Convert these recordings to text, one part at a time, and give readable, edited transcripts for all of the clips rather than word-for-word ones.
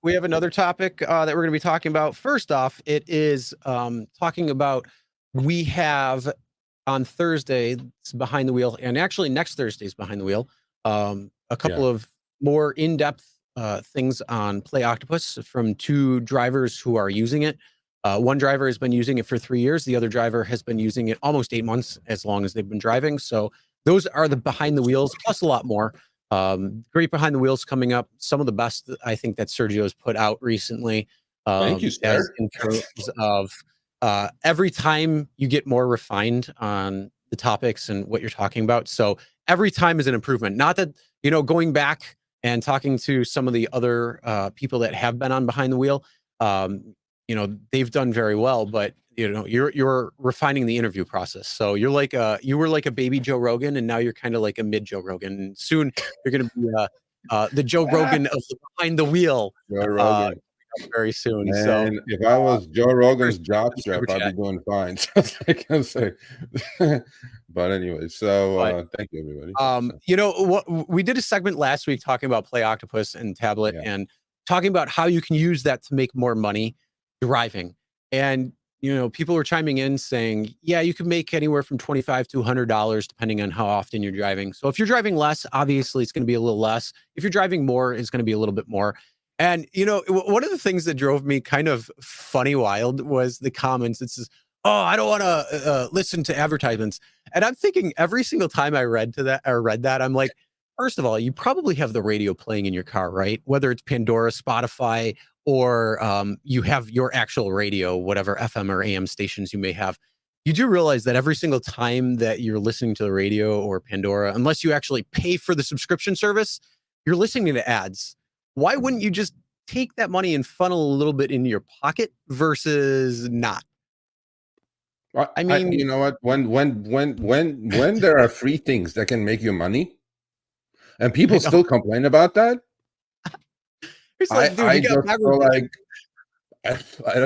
We have another topic that we're going to be talking about. First off, it is talking about we have on Thursday behind the wheel, and actually next Thursday's behind the wheel, a couple of more in-depth things on Play Octopus from two drivers who are using it. One driver has been using it for 3 years. The other driver has been using it almost 8 months, as long as they've been driving. So those are the behind the wheels, plus a lot more. Great behind the wheels coming up. Some of the best I think that Sergio has put out recently. Thank you, sir. As in terms of every time you get more refined on the topics and what you're talking about. So every time is an improvement. Not that, going back and talking to some of the other people that have been on behind the wheel, they've done very well, but you're refining the interview process. So you were like a baby Joe Rogan, and now you're kind of like a mid Joe Rogan. And soon you're going to be the Joe Rogan of the behind the wheel. Joe Rogan. Very soon. And so if I was Joe Rogan's job strap, I'd be doing fine. So I can say. But anyway, so thank you, everybody. What we did a segment last week talking about Play Octopus and tablet and talking about how you can use that to make more money driving. And people were chiming in saying, yeah, you can make anywhere from $25 to $100 depending on how often you're driving. So if you're driving less, obviously it's going to be a little less. If you're driving more, it's going to be a little bit more. And, one of the things that drove me kind of funny wild was the comments. It says, oh, I don't want to listen to advertisements. And I'm thinking every single time I read that, I'm like, first of all, you probably have the radio playing in your car, right? Whether it's Pandora, Spotify, or you have your actual radio, whatever FM or AM stations you may have. You do realize that every single time that you're listening to the radio or Pandora, unless you actually pay for the subscription service, you're listening to ads. Why wouldn't you just take that money and funnel a little bit into your pocket versus not? I mean, you know what? When there are free things that can make you money, and people still complain about that, I don't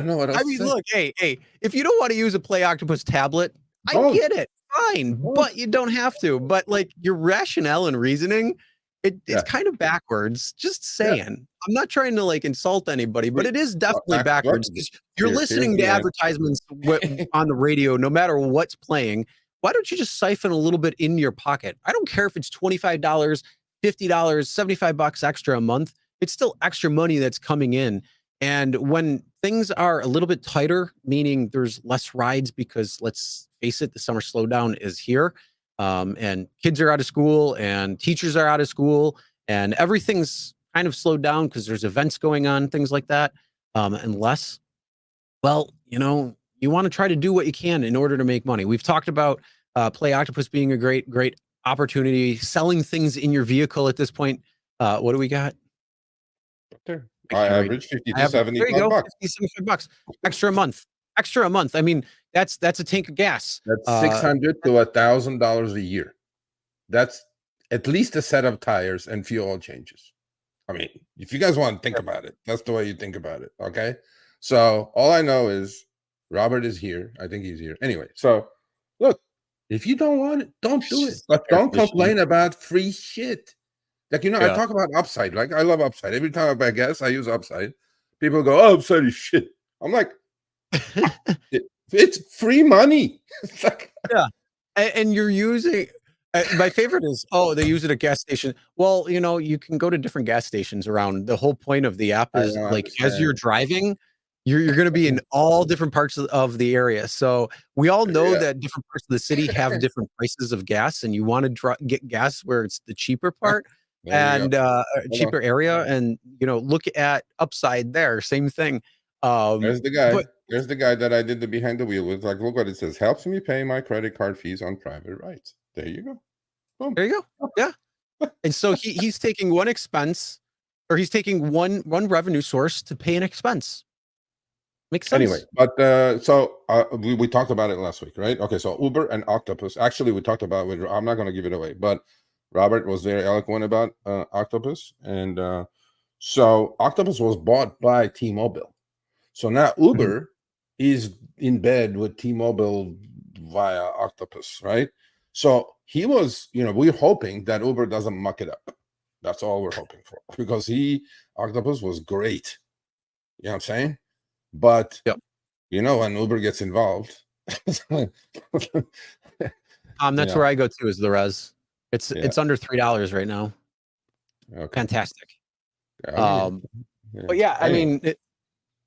know what else. I mean, look, hey, if you don't want to use a Play Octopus tablet, I get it, fine, but you don't have to. But like your rationale and reasoning, it's kind of backwards. Just saying. I'm not trying to like insult anybody, but it is definitely backwards because you're listening to advertisements on the radio, no matter what's playing. Why don't you just siphon a little bit in your pocket? I don't care if it's $25, $50, $75 extra a month. It's still extra money that's coming in. And when things are a little bit tighter, meaning there's less rides because let's face it, the summer slowdown is here. And kids are out of school and teachers are out of school and everything's kind of slowed down because there's events going on, things like that. Unless, well, you want to try to do what you can in order to make money. We've talked about Play Octopus being a great opportunity, selling things in your vehicle at this point. What do we got? Okay. I average 50 to 75 bucks. 50, $75 extra a month. I mean, that's a tank of gas. That's $600 to $1,000 a year. That's at least a set of tires and few oil changes. I mean, if you guys want to think about it, that's the way you think about it. Okay. So all I know is Robert is here. I think he's here. Anyway, so look, if you don't want it, don't do it. But don't complain about free shit. Like, I talk about Upside. Like, I love Upside. Every time I buy gas, I use Upside. People go, oh, Upside is shit. I'm like, it's free money. It's like, and you're using. My favorite is, they use it at gas station. Well, you can go to different gas stations around. The whole point of the app is as you're driving, you're going to be in all different parts of the area. So we all know that different parts of the city have different prices of gas, and you want to get gas where it's the cheaper part. And cheaper area, and look at Upside there, same thing. There's the guy. There's the guy that I did the behind the wheel with. Like, look what it says: helps me pay my credit card fees on private rides. There you go. Boom. There you go. Yeah. And so he's taking one expense, or he's taking one revenue source to pay an expense. Makes sense. Anyway, but we talked about it last week, right? Okay, so Uber and Octopus. Actually, we talked about it. I'm not going to give it away, but Robert was very eloquent about Octopus. And so Octopus was bought by T-Mobile. So now Uber is in bed with T-Mobile via Octopus, right? So he was, we're hoping that Uber doesn't muck it up. That's all we're hoping for, because Octopus was great. You know what I'm saying? But Yep. When Uber gets involved, that's where I go to, is the res. It's under $3 right now. Okay. Fantastic. But yeah, I mean,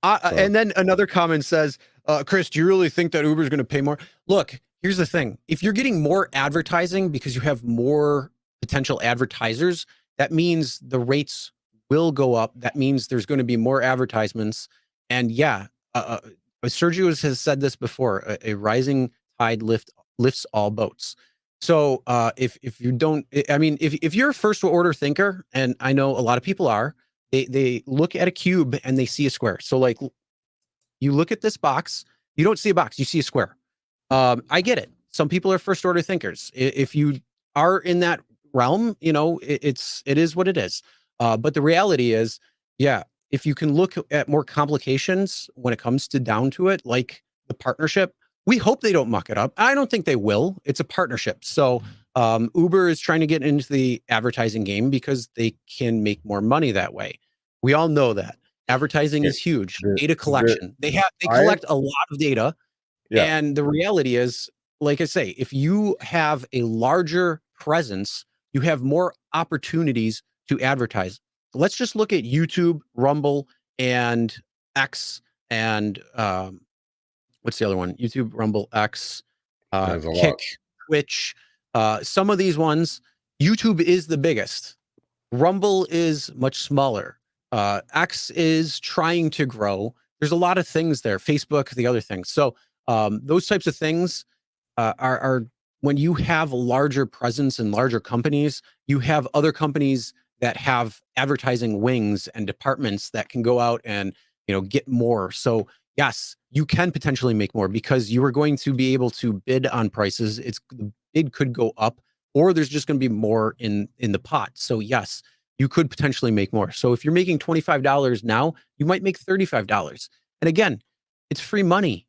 and then another comment says, Chris, do you really think that Uber is going to pay more? Look, here's the thing. If you're getting more advertising because you have more potential advertisers, that means the rates will go up. That means there's going to be more advertisements. And yeah, Sergio has said this before, a rising tide lifts all boats. So if you don't, I mean, if you're a first order thinker, and I know a lot of people are, they look at a cube and they see a square. So like, you look at this box, you don't see a box, you see a square. I get it. Some people are first order thinkers. If you are in that realm, it is what it is. But the reality is, yeah, if you can look at more complications when it comes to down to it, like the partnership, we hope they don't muck it up. I don't think they will. It's a partnership. So Uber is trying to get into the advertising game because they can make more money that way. We all know that. Advertising is huge. Data collection. They collect a lot of data. Yeah. And the reality is, like I say, if you have a larger presence, you have more opportunities to advertise. Let's just look at YouTube, Rumble, and X, and what's the other one? YouTube, Rumble, X, Kick, Twitch. Some of these ones, YouTube is the biggest. Rumble is much smaller. X is trying to grow. There's a lot of things there. Facebook, the other things. So those types of things are when you have a larger presence in larger companies, you have other companies that have advertising wings and departments that can go out and get more. So yes, you can potentially make more because you are going to be able to bid on prices. The bid could go up, or there's just going to be more in the pot. So yes, you could potentially make more. So if you're making $25 now, you might make $35. And again, it's free money.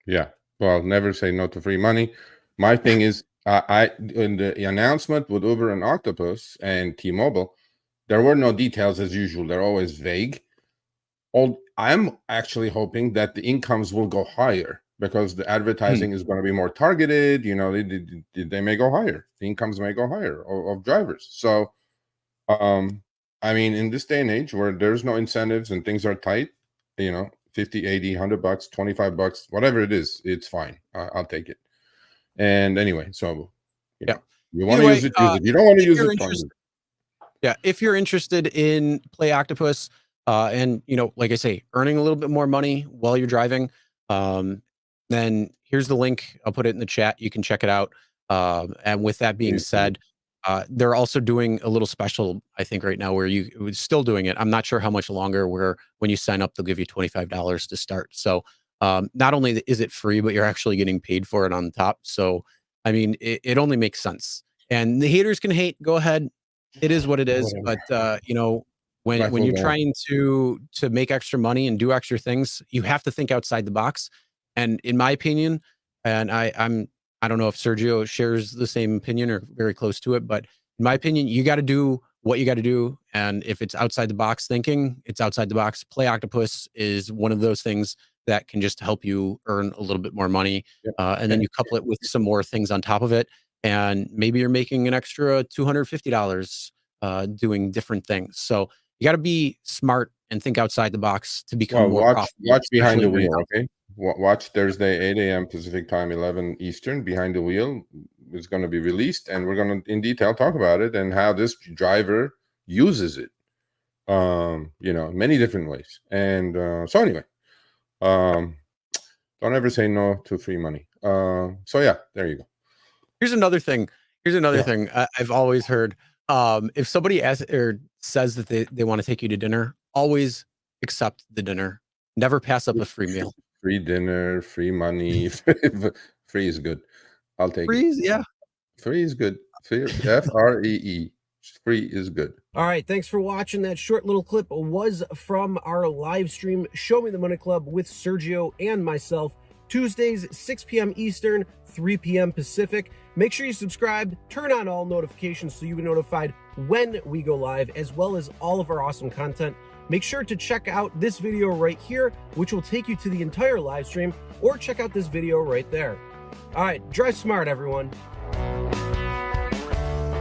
Yeah. Well, never say no to free money. My thing is, in the announcement with Uber and Octopus and T-Mobile, there were no details as usual. They're always vague. I'm actually hoping that the incomes will go higher because the advertising is going to be more targeted. They may go higher. The incomes may go higher of drivers. So, I mean, in this day and age where there's no incentives and things are tight, 50, 80, $100, $25, whatever it is, it's fine. I'll take it. And anyway, so you want to use it, use it. You don't want to use it, fine. Yeah, if you're interested in Play Octopus, and like I say, earning a little bit more money while you're driving, then here's the link. I'll put it in the chat. You can check it out. And with that being said, they're also doing a little special, I think, right now where you're still doing it. I'm not sure how much longer, where when you sign up, they'll give you $25 to start. So not only is it free, but you're actually getting paid for it on top. So, I mean, it only makes sense. And the haters can hate, go ahead. It is what it is. But, when you're trying to make extra money and do extra things, you have to think outside the box. And in my opinion, and I don't know if Sergio shares the same opinion or very close to it, but in my opinion, you got to do what you got to do. And if it's outside the box thinking, it's outside the box. Play Octopus is one of those things that can just help you earn a little bit more money. And then you couple it with some more things on top of it. And maybe you're making an extra $250 doing different things. So you got to be smart and think outside the box to become more profitable. Watch behind the wheel, okay? Watch Thursday, 8 a.m. Pacific time, 11 Eastern. Behind the Wheel is going to be released, and we're going to, in detail, talk about it and how this driver uses it. Many different ways. And so anyway, don't ever say no to free money. So yeah, there you go. Here's another thing. Thing I've always heard. If somebody asks or says that they want to take you to dinner, always accept the dinner. Never pass up a free meal. Free dinner, free money. Free is good. I'll take free, it. Yeah. Free is good. Free. Free is good. All right. Thanks for watching. That short little clip was from our live stream, Show Me the Money Club with Sergio and myself. Tuesdays, 6 p.m. Eastern, 3 p.m. Pacific. Make sure you subscribe, turn on all notifications so you get notified when we go live, as well as all of our awesome content. Make sure to check out this video right here, which will take you to the entire live stream, or check out this video right there. All right, drive smart, everyone.